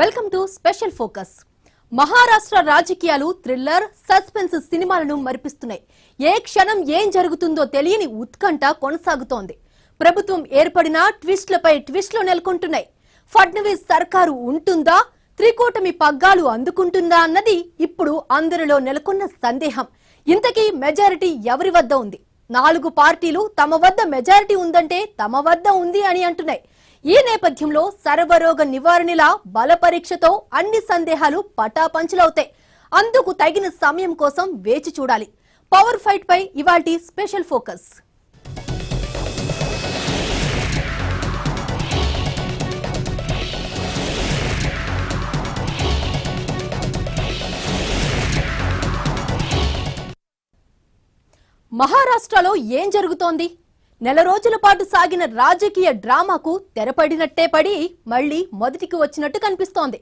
Welcome to special focus. Maharashtra రాజకీయాలు thriller, suspense సినిమాలను మరిపిస్తున్నాయి. ఏ క్షణం ఏం జరుగుతుందో తెలియని ఉత్కంఠ కొనసాగుతోంది. ప్రభుత్వం ఏర్పడిన ట్విస్ట్లపై ట్విస్ట్లు నెలకొంటున్నాయి. ఫడ్నవీస్ సర్కారు ఉంటుందా, త్రికూటమి పగ్గాలు అందుకుంటుందా అన్నది ఇప్పుడు అందరిలో నెలకొన్న సందేహం. ఇంతకీ మెజారిటీ ఎవరి వద్ద ఉంది? 4 పార్టీలు తమ వద్ద మెజారిటీ ఉందంటే తమ వద్ద ఉంది అని అంటున్నాయి. ఈ నేపథ్యంలో సర్వరోగ నివారణల బల పరీక్షతో అన్ని సందేహాలు పటాపంచలవుతాయి. అందుకు తగిన సమయం కోసం వేచి చూడాలి. పవర్ ఫైట్ పై ఇవాల్టి స్పెషల్ ఫోకస్. మహారాష్ట్రలో ఏం జరుగుతోంది? నెల రోజుల పాటు సాగిన రాజకీయ డ్రామాకు తెరపడినట్టే పడి మళ్లీ మొదటికి వచ్చినట్టు కనిపిస్తోంది.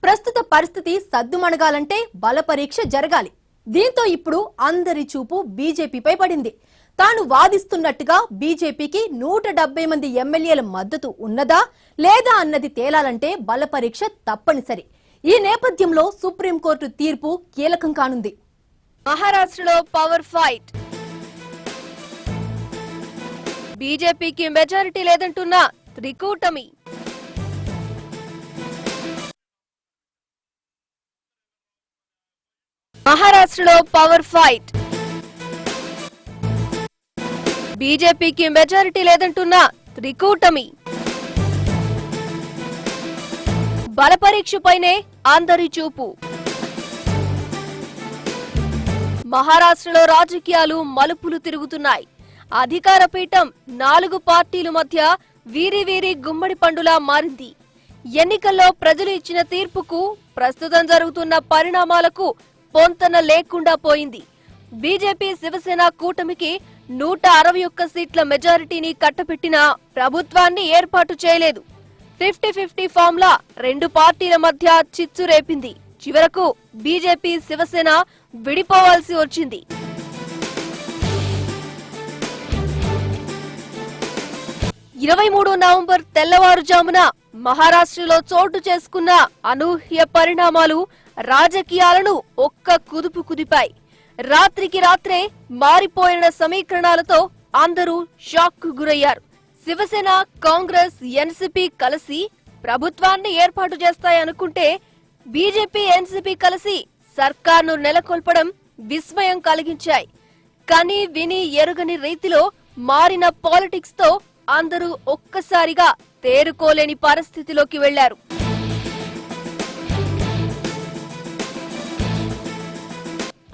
ప్రస్తుత పరిస్థితి సద్దుమణగాలంటే బల పరీక్ష జరగాలి. దీంతో ఇప్పుడు అందరి చూపు బీజేపీపై పడింది. తాను వాదిస్తున్నట్టుగా బీజేపీకి 170 మంది ఎమ్మెల్యేల మద్దతు ఉన్నదా లేదా అన్నది తేలాలంటే బల పరీక్ష తప్పనిసరి. ఈ నేపథ్యంలో సుప్రీంకోర్టు తీర్పు కీలకం కానుంది. మహారాష్ట్రలో పవర్ ఫైట్. బీజేపీకి మెజారిటీ లేదంటున్న త్రికూటమి. మహారాష్ట్రలో పవర్ ఫైట్. బీజేపీకి మెజారిటీ లేదంటున్న త్రికూటమి. బలపరీక్షపైనే అందరి చూపు. మహారాష్ట్రలో రాజకీయాలు మలుపులు తిరుగుతున్నాయి. అధికార పీఠం 4 పార్టీల మధ్య వీరి గుమ్మడి పండులా మారింది. ఎన్నికల్లో ప్రజలు ఇచ్చిన తీర్పుకు ప్రస్తుతం జరుగుతున్న పరిణామాలకు పొంతన లేకుండా పోయింది. బీజేపీ శివసేన కూటమికి 161 సీట్ల మెజారిటీని కట్టబెట్టినా ప్రభుత్వాన్ని ఏర్పాటు చేయలేదు. 50-50 ఫార్ములా 2 పార్టీల మధ్య చిచ్చు రేపింది. చివరకు బీజేపీ శివసేన విడిపోవాల్సి వచ్చింది. 23 నవంబర్ తెల్లవారుజామున మహారాష్ట్రలో చోటు చేసుకున్న అనూహ్య పరిణామాలు రాజకీయాలను ఒక్క కుదుపు కుదిపాయి. రాత్రికి రాత్రే మారిపోయిన సమీకరణాలతో అందరూ షాక్ కు గురయ్యారు. శివసేన, కాంగ్రెస్, ఎన్సీపీ కలిసి ప్రభుత్వాన్ని ఏర్పాటు చేస్తాయనుకుంటే బీజేపీ, ఎన్సీపీ కలిసి సర్కార్ను నెలకొల్పడం విస్మయం కలిగించాయి. కని విని ఎరుగని రీతిలో మారిన పాలిటిక్స్ తో అందరూ ఒక్కసారిగా తేరుకోలేని పరిస్థితిలోకి వెళ్లారు.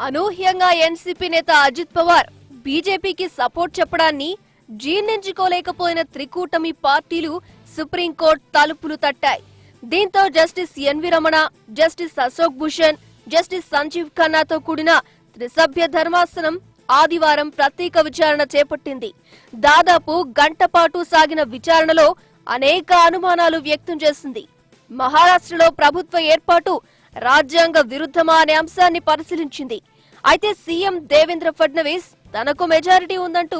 అనూహ్యంగా ఎన్సీపీ నేత అజిత్ పవార్ బీజేపీకి సపోర్ట్ చెప్పడాన్ని జీర్ణించుకోలేకపోయిన త్రికూటమి పార్టీలు సుప్రీంకోర్టు తలుపులు తట్టాయి. దీంతో justice N V Ramana, justice Ashok Bhushan, justice Sanjiv ఖన్నాతో కూడిన త్రిసభ్య ధర్మాసనం ఆదివారం ప్రత్యేక విచారణ చేపట్టింది. దాదాపు గంట పాటు సాగిన విచారణలో అనేక అనుమానాలు వ్యక్తం చేసింది. మహారాష్ట్రలో ప్రభుత్వ ఏర్పాటు రాజ్యాంగ విరుద్ధమా అనే అంశాన్ని పరిశీలించింది. అయితే సీఎం దేవేంద్ర ఫడ్నవీస్ తనకు మెజారిటీ ఉందంటూ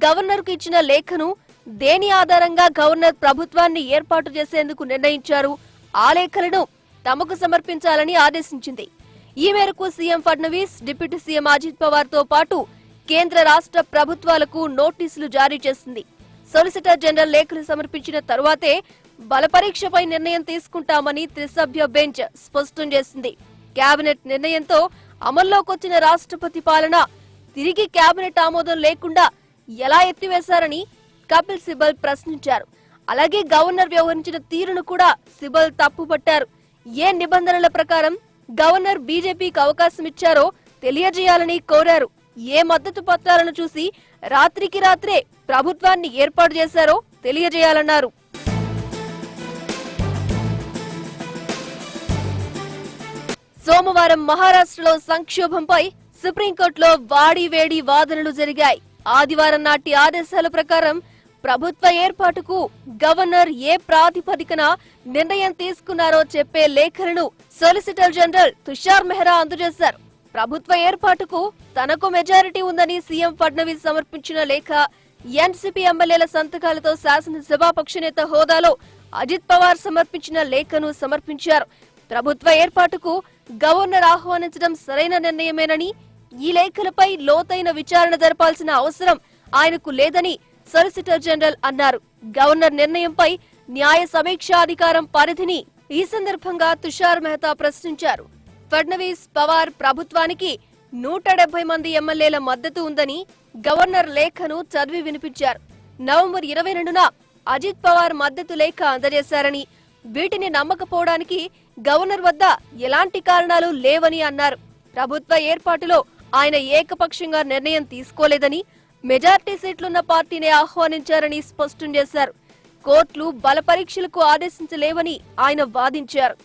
గవర్నర్ కు ఇచ్చిన లేఖను దేని ఆధారంగా గవర్నర్ ప్రభుత్వాన్ని ఏర్పాటు చేసేందుకు నిర్ణయించారు, ఆ లేఖలను తమకు సమర్పించాలని ఆదేశించింది. ఈ మేరకు CM Fadnavis, deputy CM Ajit Pawar తో పాటు కేంద్ర రాష్ట్ర ప్రభుత్వాలకు నోటీసులు జారీ చేసింది. సొలిసిటర్ జనరల్ లేఖలు సమర్పించిన తరువాతే బలపరీక్షపై నిర్ణయం తీసుకుంటామని త్రిసభ్య బెంచ్ స్పష్టం చేసింది. కేబినెట్ నిర్ణయంతో అమల్లోకొచ్చిన రాష్ట్రపతి పాలన తిరిగి కేబినెట్ ఆమోదం లేకుండా ఎలా ఎత్తివేశారని కపిల్ సిబల్ ప్రశ్నించారు. అలాగే గవర్నర్ వ్యవహరించిన తీరును కూడా సిబల్ తప్పుపట్టారు. ఏ నిబంధనల ప్రకారం గవర్నర్ బీజేపీకి అవకాశం ఇచ్చారో తెలియజేయాలని కోరారు. ఏ మద్దతు పత్రాలను చూసి రాత్రికి రాత్రే ప్రభుత్వాన్ని ఏర్పాటు చేశారో తెలియజేయాలన్నారు. సోమవారం మహారాష్ట్రలో సంక్షోభంపై సుప్రీంకోర్టులో వాడివేడి వాదనలు జరిగాయి. ఆదివారం నాటి ఆదేశాల ప్రకారం ప్రభుత్వ ఏర్పాటుకు గవర్నర్ ఏ ప్రాతిపదికన నిర్ణయం తీసుకున్నారో చెప్పే లేఖలను సొలిసిటర్ జనరల్ తుషార్ మెహ్రా అందజేశారు. ప్రభుత్వ ఏర్పాటుకు తనకు మెజారిటీ ఉందని సీఎం ఫడ్నవీస్ సమర్పించిన లేఖ ఎన్సీపీ ఎమ్మెల్యేల సంతకాలతో శాసనసభాపక్ష నేత హోదాలో అజిత్ పవార్ సమర్పించిన లేఖను సమర్పించారు. ప్రభుత్వ ఏర్పాటుకు గవర్నర్ ఆహ్వానించడం సరైన నిర్ణయమేనని, ఈ లేఖలపై లోతైన విచారణ జరపాల్సిన అవసరం ఆయనకు లేదని సొలిసిటర్ జనరల్ అన్నారు. గవర్నర్ నిర్ణయంపై న్యాయ సమీక్షాధికారం పరిధిని ఈ సందర్భంగా తుషార్ మెహతా ప్రశ్నించారు. ఫడ్నవీస్ పవార్ ప్రభుత్వానికి 170 మంది ఎమ్మెల్యేల మద్దతు ఉందని గవర్నర్ లేఖను చదివి వినిపించారు. నవంబర్ 22న అజిత్ పవార్ మద్దతు లేఖ అందజేశారని, వీటిని నమ్మకపోవడానికి గవర్నర్ వద్ద ఎలాంటి కారణాలు లేవని అన్నారు. ప్రభుత్వ ఏర్పాటులో ఆయన ఏకపక్షంగా నిర్ణయం తీసుకోలేదని, మెజార్టీ సీట్లున్న పార్టీనే ఆహ్వానించారని స్పష్టం చేశారు. కోర్టులు బల పరీక్షలకు ఆదేశించలేవని ఆయన వాదించారు.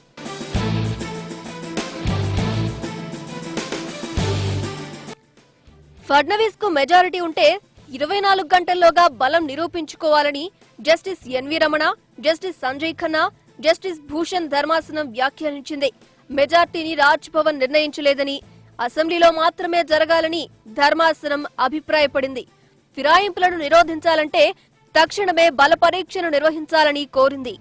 ఫడ్నవీస్ కు మెజారిటీ ఉంటే 24 గంటల్లోగా బలం నిరూపించుకోవాలని justice N V Ramana, justice Sanjay Khanna, justice Bhushan ధర్మాసనం వ్యాఖ్యానించింది. మెజార్టీని రాజ్ భవన్ నిర్ణయించలేదని, అసెంబ్లీలో మాత్రమే జరగాలని ధర్మాసనం అభిప్రాయపడింది. ఫిరాయింపులను నిరోధించాలంటే తక్షణమే బల పరీక్షను నిర్వహించాలని కోరింది.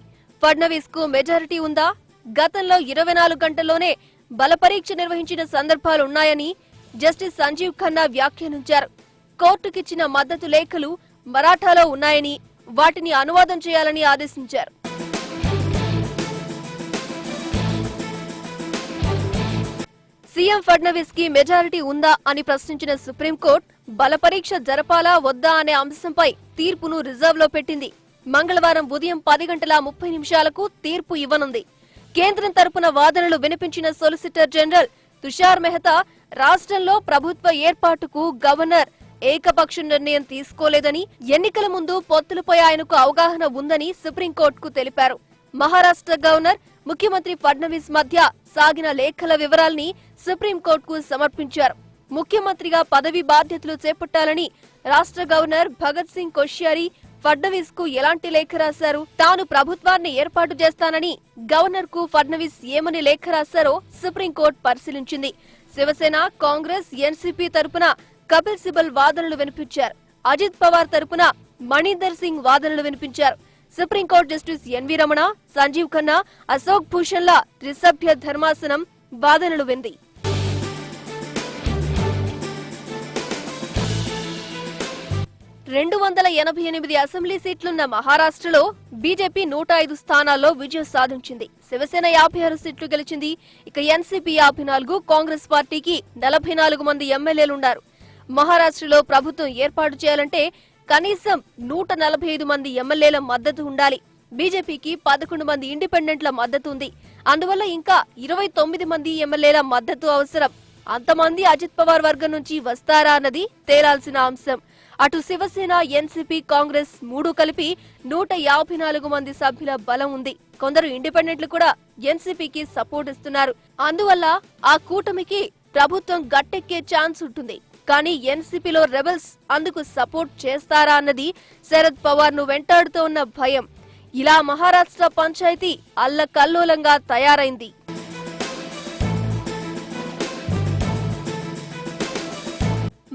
ఫడ్నవీస్ కు మెజారిటీ ఉందా? గతంలో 24 గంటల్లోనే బల పరీక్ష నిర్వహించిన సందర్భాలున్నాయని జస్టిస్ సంజీవ్ ఖన్నా వ్యాఖ్యానించారు. కోర్టుకిచ్చిన మద్దతు లేఖలు మరాఠాలో ఉన్నాయని, వాటిని అనువాదం చేయాలని ఆదేశించారు. సీఎం ఫడ్నవీస్ కి మెజారిటీ ఉందా అని ప్రశ్నించిన సుప్రీంకోర్టు బల పరీక్ష జరపాలా వద్దా అనే అంశంపై తీర్పును రిజర్వ్ లో పెట్టింది. మంగళవారం ఉదయం 10:30 తీర్పు ఇవ్వనుంది. కేంద్రం తరపున వాదనలు వినిపించిన సొలిసిటర్ జనరల్ తుషార్ మెహతా రాష్ట్రంలో ప్రభుత్వ ఏర్పాటుకు గవర్నర్ ఏకపక్ష నిర్ణయం తీసుకోలేదని, ఎన్నికల ముందు పొత్తులపై ఆయనకు అవగాహన ఉందని సుప్రీంకోర్టుకు తెలిపారు. మహారాష్ట్ర గవర్నర్, ముఖ్యమంత్రి ఫడ్నవీస్ మధ్య సాగిన లేఖల వివరాల్ని సుప్రీంకోర్టుకు సమర్పించారు. ముఖ్యమంత్రిగా పదవి బాధ్యతలు చేపట్టాలని రాష్ట్ర గవర్నర్ భగత్ సింగ్ కోశ్యారీ ఫడ్నవీస్ కు ఎలాంటి లేఖ రాశారు, తాను ప్రభుత్వాన్ని ఏర్పాటు చేస్తానని గవర్నర్ కు ఫడ్నవీస్ ఏమని లేఖ రాశారో సుప్రీంకోర్టు పరిశీలించింది. శివసేన, కాంగ్రెస్, ఎన్సీపీ తరపున కపిల్ సిబల్ వాదనలు వినిపించారు. అజిత్ పవార్ తరపున మణీందర్ సింగ్ వాదనలు వినిపించారు. Supreme court justice N V Ramana, Sanjiv Khanna, Ashok భూషణ్ల త్రిసభ్య ధర్మాసనం వాదనలు వింది. రెండు 288 అసెంబ్లీ సీట్లున్న మహారాష్ట్రలో బీజేపీ 105 స్థానాల్లో విజయం సాధించింది. శివసేన 56 సీట్లు గెలిచింది. ఇక ఎన్సీపీ 54, కాంగ్రెస్ పార్టీకి 44 మంది ఎమ్మెల్యేలున్నారు. మహారాష్ట్రలో ప్రభుత్వం ఏర్పాటు చేయాలంటే కనీసం 145 మంది ఎమ్మెల్యేల మద్దతు ఉండాలి. బీజేపీకి 11 మంది ఇండిపెండెంట్ల మద్దతు ఉంది. అందువల్ల ఇంకా 29 మంది ఎమ్మెల్యేల మద్దతు అవసరం. అంతమంది అజిత్ పవార్ వర్గం నుంచి వస్తారా అన్నది తేలాల్సిన అంశం. అటు శివసేన, ఎన్సీపీ, కాంగ్రెస్ 3 కలిపి 154 మంది సభ్యుల బలం ఉంది. కొందరు ఇండిపెండెంట్లు కూడా ఎన్సీపీకి సపోర్ట్ ఇస్తున్నారు. అందువల్ల ఆ కూటమికి ప్రభుత్వం గట్టెక్కే ఛాన్స్ ఉంటుంది. కానీ ఎన్సీపీలో రెబల్స్ అందుకు సపోర్ట్ చేస్తారా అన్నది శరద్ పవార్ ను వెంటాడుతూ ఉన్న భయం. ఇలా మహారాష్ట్ర పంచాయతీ అల్లకల్లోలంగా తయారైంది.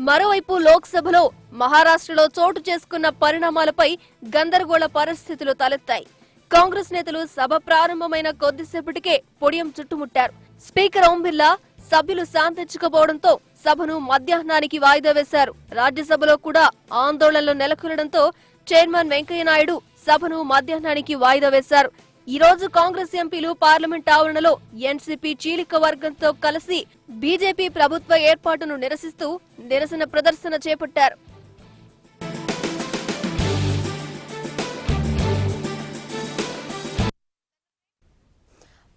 మరోవైపు లోక్సభలో మహారాష్ట్రలో చోటు చేసుకున్న పరిణామాలపై గందరగోళ పరిస్థితులు తలెత్తాయి. కాంగ్రెస్ నేతలు సభ ప్రారంభమైన కొద్దిసేపటికే పొడియం చుట్టుముట్టారు. స్పీకర్ ఓం బిర్లా సభ్యులు శాంతించకపోవడంతో సభను మధ్యాహ్నానికి వాయిదా వేశారు. రాజ్యసభలో కూడా ఆందోళనలు నెలకొనడంతో చైర్మన్ వెంకయ్యనాయుడు సభను మధ్యాహ్నానికి వాయిదా వేశారు. ఈ రోజు కాంగ్రెస్ ఎంపీలు పార్లమెంట్ ఆవరణలో ఎన్సీపీ చీలిక వర్గంతో కలిసి బీజేపీ ప్రభుత్వ ఏర్పాటును నిరసిస్తూ నిరసన ప్రదర్శన చేపట్టారు.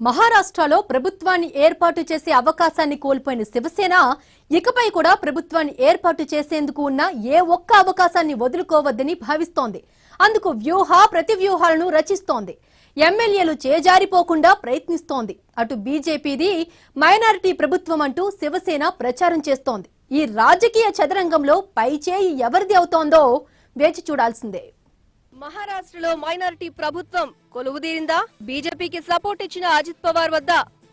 మహారాష్ట్రలో ప్రభుత్వాన్ని ఏర్పాటు చేసే అవకాశాన్ని కోల్పోయిన శివసేన ఇకపై కూడా ప్రభుత్వాన్ని ఏర్పాటు చేసేందుకు ఉన్న ఏ ఒక్క అవకాశాన్ని వదులుకోవద్దని భావిస్తోంది. అందుకు ప్రతివ్యూహాలను రచిస్తోంది. ఎమ్మెల్యేలు చేజారిపోకుండా ప్రయత్నిస్తోంది. అటు బీజేపీది మైనారిటీ ప్రభుత్వం అంటూ శివసేన ప్రచారం చేస్తోంది. ఈ రాజకీయ చదరంగంలో పైచేయి ఎవరిది అవుతోందో వేచి చూడాల్సిందే. మహారాష్ట్రలో మైనారిటీ ప్రభుత్వం కొలువుదీరిందా? బీజేపీకి సపోర్ట్ ఇచ్చిన అజిత్ పవార్ వద్ద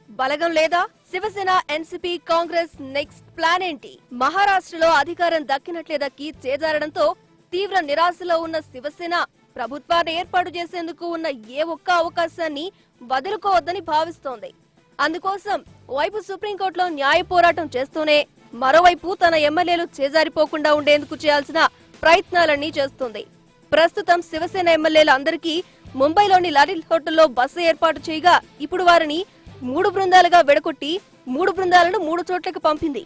బలగం లేదా? Shiv Sena, NCP, Congress next plan ఏంటి? మహారాష్ట్రలో అధికారం దక్కి చేజారడంతో తీవ్ర నిరాశలో ఉన్న శివసేన ప్రభుత్వాన్ని ఏర్పాటు చేసేందుకు ఉన్న ఏ ఒక్క అవకాశాన్ని వదులుకోవద్దని భావిస్తోంది. అందుకోసం వైపు సుప్రీంకోర్టులో న్యాయ పోరాటం చేస్తూనే మరోవైపు తన ఎమ్మెల్యేలు చేజారిపోకుండా ఉండేందుకు చేయాల్సిన ప్రయత్నాలన్నీ చేస్తుంది. ప్రస్తుతం శివసేన ఎమ్మెల్యేలు అందరికీ ముంబైలోని లారిల్ హోటల్లో బస ఏర్పాటు చేయగా ఇప్పుడు వారిని 3 బృందాలుగా విడగొట్టి 3 బృందాలను 3 చోట్లకు పంపింది.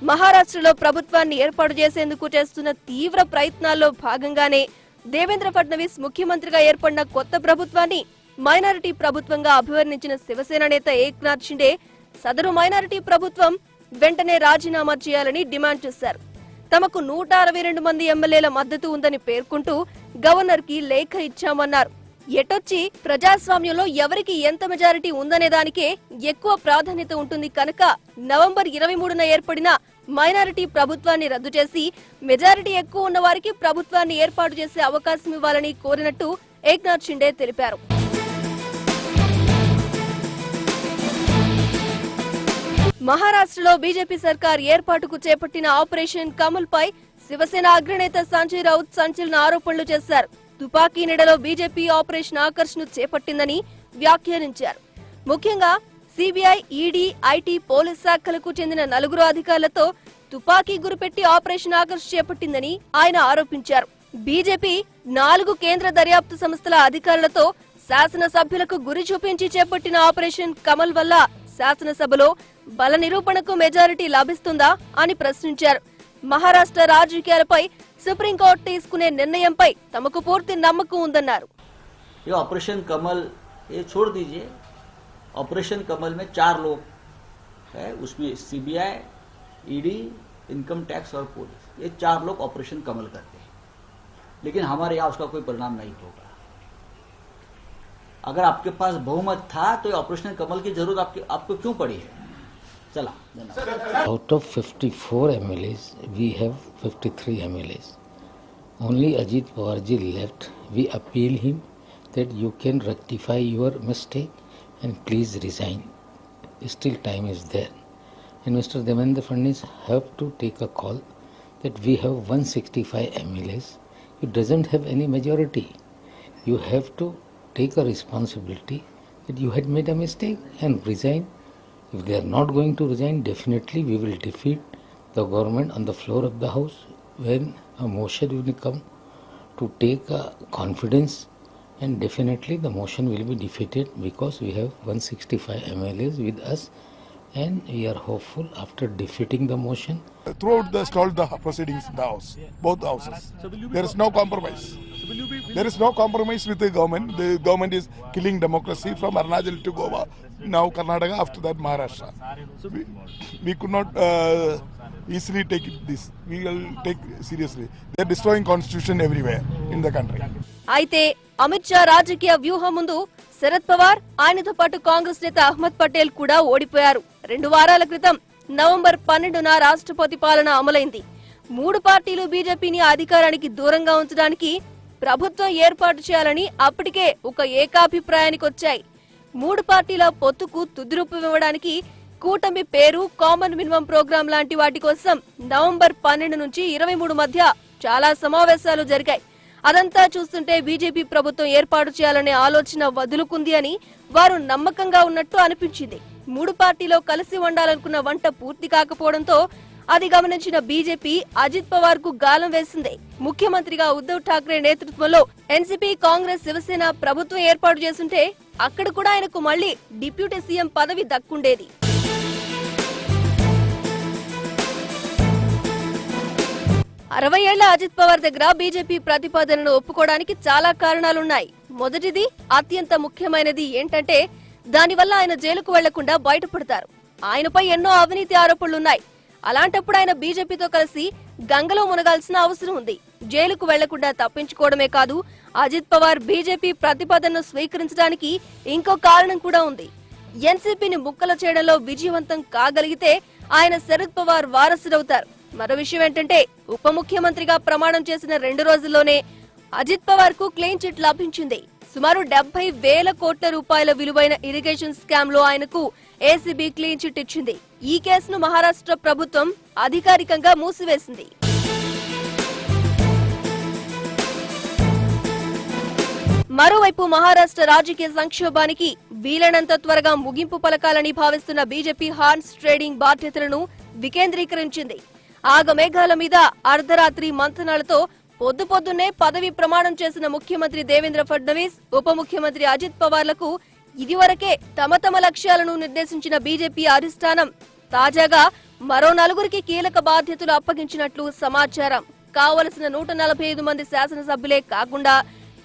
మహారాష్ట్రలో ప్రభుత్వాన్ని ఏర్పాటు చేసేందుకు చేస్తున్న తీవ్ర ప్రయత్నాల్లో భాగంగానే దేవేంద్ర ఫడ్నవీస్ ముఖ్యమంత్రిగా ఏర్పడిన కొత్త ప్రభుత్వాన్ని మైనారిటీ ప్రభుత్వంగా అభివర్ణించిన శివసేన నేత ఏక్నాథ్ షిండే సదరు మైనారిటీ ప్రభుత్వం వెంటనే రాజీనామా చేయాలని డిమాండ్ చేశారు. తమకు 162 మంది ఎమ్మెల్యేల మద్దతు ఉందని పేర్కొంటూ గవర్నర్ కి లేఖ ఇచ్చామన్నారు. ఎటొచ్చి ప్రజాస్వామ్యంలో ఎవరికి ఎంత మెజారిటీ ఉందనే దానికే ఎక్కువ ప్రాధాన్యత ఉంటుంది కనుక నవంబర్ 23న ఏర్పడిన మైనారిటీ ప్రభుత్వాన్ని రద్దు చేసి మెజారిటీ ఎక్కువ ఉన్న వారికి ప్రభుత్వాన్ని ఏర్పాటు చేసే అవకాశం ఇవ్వాలని కోరినట్టు ఏక్నాథ్ షిండే తెలిపారు. మహారాష్ట్రలో బీజేపీ సర్కార్ ఏర్పాటుకు చేపట్టిన ఆపరేషన్ కమల్ పై శివసేన అగ్రనేత సంజయ్ రౌత్ సంచలన ఆరోపణలు చేశారు. తుపాకీ నీడలో బీజేపీ ఆపరేషన్ ఆకర్ష్ ను చేపట్టిందని వ్యాఖ్యానించారు. ముఖ్యంగా సిబిఐ, ఈడీ, ఐటీ, పోలీస్ శాఖలకు చెందిన 4 అధికారులతో తుపాకీ గురిపెట్టి ఆపరేషన్ ఆకర్ష్ చేపట్టిందని ఆయన ఆరోపించారు. బీజేపీ 4 కేంద్ర దర్యాప్తు సంస్థల అధికారులతో శాసనసభ్యులకు గురి చూపించి చేపట్టిన ఆపరేషన్ కమల్ వల్ల శాసనసభలో బల నిరూపణకు మెజారిటీ లభిస్తుందా అని ప్రశ్నించారు. మహారాష్ట్ర రాజకీయాలపై సుప్రీంకోర్టు తీసుకునే నిర్ణయంపై తమకు పూర్తి నమ్మకం ఉందన్నారు. ऑपरेशन कमल ये छोड़ दीजिए, ऑपरेशन कमल में 4 लोग है, उसमें सीबीआई, ईडी, इनकम टैक्स और पुलिस, ये 4 लोग ऑपरेशन कमल करते हैं, लेकिन हमारे यहाँ उसका कोई परिणाम नहीं होगा. अगर आपके पास बहुमत था तो ऑपरेशन कमल की जरूरत आपको क्यों पड़ी है? चला. Out of 54 MLAs, we have 53 MLAs. Only Ajit Pawarji left. We appeal him that you can rectify your mistake and please resign. Still time is there. And Mr. Devendra Fadnavis have to take a call that we have 165 MLAs. You doesn't have any majority. You have to take a responsibility that you had made a mistake and resign. If they are not going to resign, definitely we will defeat the government on the floor of the house when a motion will come to take confidence, and definitely the motion will be defeated because we have 165 MLAs with us and we are hopeful after defeating the motion. Throughout the stalled the proceedings in the house, both houses. There is no compromise. There is no compromise with the government. The government is killing democracy from Arunachal to Goa, now Karnataka, after that Maharashtra. We could not easily take this. We will take seriously. They are destroying constitution everywhere in the country. అయితే అమిత్ షా రాజకీయ వ్యూహం ముందు శరద్ పవార్, ఆయనతో పాటు కాంగ్రెస్ నేత అహ్మద్ పటేల్ కూడా ఓడిపోయారు. 2 వారాల క్రితం నవంబర్ 12న రాష్ట్రపతి పాలన అమలైంది. 3 పార్టీలు బీజేపీని అధికారానికి దూరంగా ఉంచడానికి ప్రభుత్వం ఏర్పాటు చేయాలని అప్పటికే ఒక ఏకాభిప్రాయానికి వచ్చాయి. 3 పార్టీల పొత్తుకు తుదిరూపం ఇవ్వడానికి కూటమి పేరు, కామన్ మినిమం ప్రోగ్రాం లాంటి వాటి కోసం నవంబర్ 12 నుంచి 23 మధ్య చాలా సమావేశాలు జరిగాయి. అదంతా చూస్తుంటే బీజేపీ ప్రభుత్వం ఏర్పాటు చేయాలనే ఆలోచన వదులుకుంది అని వారు నమ్మకంగా ఉన్నట్టు అనిపించింది. 3 పార్టీలో కలిసి వండాలనుకున్న వంట పూర్తి కాకపోవడంతో అది గమనించిన బీజేపీ అజిత్ పవార్ కు గాలం వేసింది. ముఖ్యమంత్రిగా ఉద్ధవ్ ఠాక్రే నేతృత్వంలో ఎన్సీపీ, కాంగ్రెస్, శివసేన ప్రభుత్వం ఏర్పాటు చేస్తుంటే అక్కడ కూడా ఆయనకు మళ్లీ డిప్యూటీ సీఎం పదవి దక్కుండేది. 60 ఏళ్ల అజిత్ పవార్ దగ్గర బీజేపీ ప్రతిపాదనను ఒప్పుకోవడానికి చాలా కారణాలున్నాయి. మొదటిది, అత్యంత ముఖ్యమైనది ఏంటంటే దానివల్ల ఆయన జైలుకు వెళ్లకుండా బయటపడతారు. ఆయనపై ఎన్నో అవినీతి ఆరోపణలున్నాయి. అలాంటప్పుడు ఆయన బీజేపీతో కలిసి గంగలో మునగాల్సిన అవసరం ఉంది. జైలుకు వెళ్లకుండా తప్పించుకోవడమే కాదు, అజిత్ పవార్ బీజేపీ ప్రతిపాదనను స్వీకరించడానికి ఇంకో కారణం కూడా ఉంది. ఎన్సీపీని ముక్కలు చేయడంలో విజయవంతం కాగలిగితే ఆయన శరద్ పవార్ వారసుడవుతారు. మరో విషయం ఏంటంటే ఉప ముఖ్యమంత్రిగా ప్రమాణం చేసిన 2 రోజుల్లోనే అజిత్ పవార్ కు క్లీన్ చిట్ లభించింది. సుమారు 70,000 కోట్ల రూపాయల విలువైన ఇరిగేషన్ స్కామ్ లో ఆయనకు ఏసీబీ క్లీన్ చిట్ ఇచ్చింది. ఈ కేసును మహారాష్ట్ర ప్రభుత్వం అధికారికంగా మూసివేసింది. మరోవైపు మహారాష్ట్ర రాజకీయ సంక్షోభానికి వీలైనంత త్వరగా ముగింపు పలకాలని భావిస్తున్న బీజేపీ హార్న్స్ ట్రేడింగ్ బాధ్యతలను వికేంద్రీకరించింది. ఆగమేఘాల మీద అర్ధరాత్రి మంతనాలతో పొద్దున్నే పదవి ప్రమాణం చేసిన ముఖ్యమంత్రి దేవేంద్ర ఫడ్నవీస్, ఉప ముఖ్యమంత్రి అజిత్ పవార్లకు ఇదివరకే తమ లక్ష్యాలను నిర్దేశించిన బీజేపీ అధిష్టానం తాజాగా మరో 4 కీలక బాధ్యతలు అప్పగించినట్లు సమాచారం. కావలసిన 145 మంది శాసనసభ్యులే కాకుండా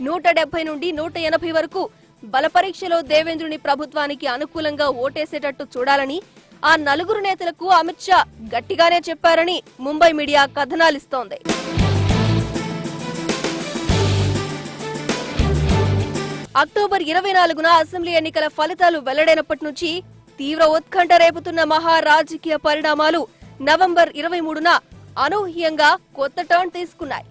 170 నుండి 180 వరకు బలపరీక్షలో దేవేంద్రుని ప్రభుత్వానికి అనుకూలంగా ఓటేసేటట్టు చూడాలని ఆ 4 నేతలకు అమిత్ షా గట్టిగానే చెప్పారని ముంబై మీడియా కథనాలిస్తోంది. అక్టోబర్ 24న అసెంబ్లీ ఎన్నికల ఫలితాలు వెల్లడైనప్పటి నుంచి తీవ్ర ఉత్కంఠ రేపుతున్న మహా రాజకీయ పరిణామాలు నవంబర్ 23న అనూహ్యంగా కొత్త టర్న్ తీసుకున్నాయి.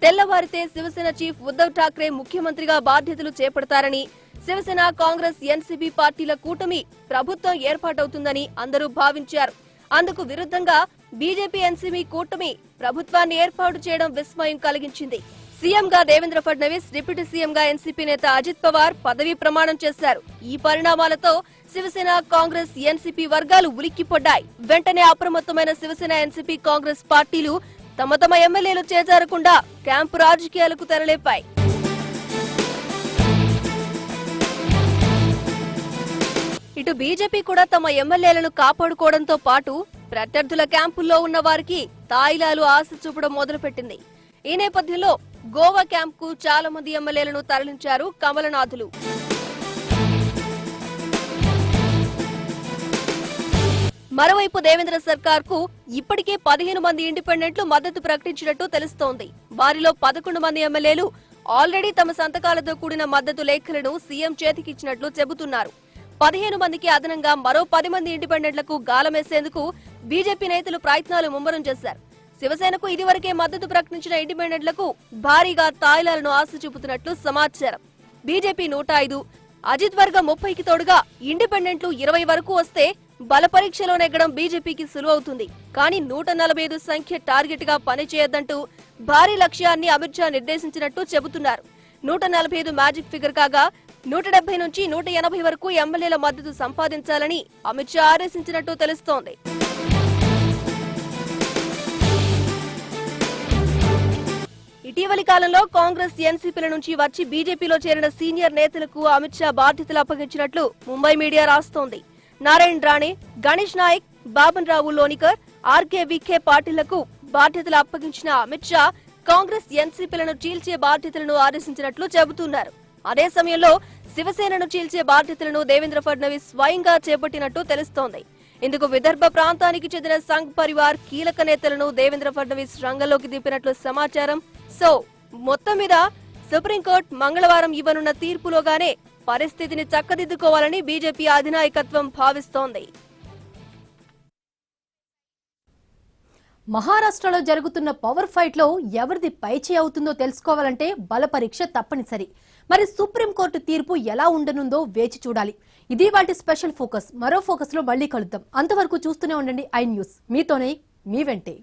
తెల్లవారితే శివసేన చీఫ్ ఉద్దవ్ ఠాక్రే ముఖ్యమంత్రిగా బాధ్యతలు చేపడతారని, శివసేన, కాంగ్రెస్, ఎన్సీపీ పార్టీల కూటమి ప్రభుత్వం ఏర్పాటవుతుందని అందరూ భావించారు. అందుకు విరుద్ధంగా బీజేపీ ఎన్సీపీ కూటమి ప్రభుత్వాన్ని ఏర్పాటు చేయడం విస్మయం కలిగించింది. సీఎంగా దేవేంద్ర ఫడ్నవీస్, డిప్యూటీ సీఎంగా ఎన్సీపీ నేత అజిత్ పవార్ పదవీ ప్రమాణం చేశారు. ఈ పరిణామాలతో శివసేన, కాంగ్రెస్, ఎన్సీపీ వర్గాలు ఉలిక్కిపడ్డాయి. వెంటనే అప్రమత్తమైన శివసేన, ఎన్సీపీ, కాంగ్రెస్ పార్టీలు తమ ఎమ్మెల్యేలు చేజారకుండా క్యాంపు రాజకీయాలకు తెరలేపాయి. ఇటు బీజేపీ కూడా తమ ఎమ్మెల్యేలను కాపాడుకోవడంతో పాటు ప్రత్యర్థుల క్యాంపుల్లో ఉన్న వారికి తాయిలాలు ఆశ చూపడం మొదలుపెట్టింది. ఈ నేపథ్యంలో గోవా క్యాంప్కు చాలా మంది ఎమ్మెల్యేలను తరలించారు కమలనాథులు. మరోవైపు దేవేంద్ర సర్కార్ కు ఇప్పటికే 15 మంది ఇండిపెండెంట్లు మద్దతు ప్రకటించినట్టు తెలుస్తోంది. వారిలో 11 మంది ఎమ్మెల్యేలు ఆల్రెడీ తమ సంతకాలతో కూడిన మద్దతు లేఖలను సీఎం చేతికిచ్చినట్లు చెబుతున్నారు. 15 మందికి అదనంగా మరో 10 మంది ఇండిపెండెంట్లకు గాలమేసేందుకు బీజేపీ నేతలు ప్రయత్నాలు ముమ్మరం చేశారు. శివసేనకు ఇదివరకే మద్దతు ప్రకటించిన ఇండిపెండెంట్లకు భారీగా తాయిలాలను ఆశ చూపుతున్నట్లు సమాచారం. బీజేపీ 105, అజిత్ వర్గం 30కి తోడుగా ఇండిపెండెంట్లు 20 వరకు వస్తే బలపరీక్షలో నెగ్గడం బీజేపీకి సులువవుతుంది. కానీ 145 సంఖ్య టార్గెట్ గా పనిచేయొద్దంటూ భారీ లక్ష్యాన్ని అమిత్ షా నిర్దేశించినట్టు చెబుతున్నారు. 145 మ్యాజిక్ ఫిగర్ కాగా 170 నుంచి 180 వరకు ఎమ్మెల్యేల మద్దతు సంపాదించాలని అమిత్ షా ఆదేశించినట్టు తెలుస్తోంది. ఇటీవలి కాలంలో కాంగ్రెస్, ఎన్సీపీల నుంచి వచ్చి బీజేపీలో చేరిన సీనియర్ నేతలకు అమిత్ షా బాధ్యతలు అప్పగించినట్లు ముంబై మీడియా రాస్తోంది. నారాయణ్ రాణే, గణేష్ నాయక్, బాబన్ రావు లోనికర్, ఆర్కే విఖే పార్టీలకు బాధ్యతలు అప్పగించిన అమిత్ షా కాంగ్రెస్, ఎన్సీపీలను చీల్చే బాధ్యతలను ఆదేశించినట్లు చెబుతున్నారు. అదే సమయంలో శివసేనను చీల్చే బాధ్యతలను దేవేంద్ర ఫడ్నవీస్ స్వయంగా చేపట్టినట్టు తెలుస్తోంది. ఇందుకు విదర్భ ప్రాంతానికి చెందిన సంఘ్ పరివార్ కీలక నేతలను దేవేంద్ర ఫడ్నవీస్ రంగంలోకి దింపినట్లు సమాచారం. సో మొత్తం మీద సుప్రీంకోర్టు మంగళవారం ఇవ్వనున్న తీర్పులోగానే పరిస్థితిని చక్కదిద్దుకోవాలని బీజేపీ అధినాయకత్వం భావిస్తోంది. మహారాష్ట్రలో జరుగుతున్న పవర్ ఫైట్ లో ఎవరిది పైచేయి అవుతుందో తెలుసుకోవాలంటే బల పరీక్ష తప్పనిసరి. మరి సుప్రీంకోర్టు తీర్పు ఎలా ఉండనుందో వేచి చూడాలి. ఇది వాటి స్పెషల్ ఫోకస్. మరో ఫోకస్ లో మళ్ళీ కలుద్దాం. అంతవరకు చూస్తూనే ఉండండి ఐ న్యూస్. మీతోనే మీ వెంటే.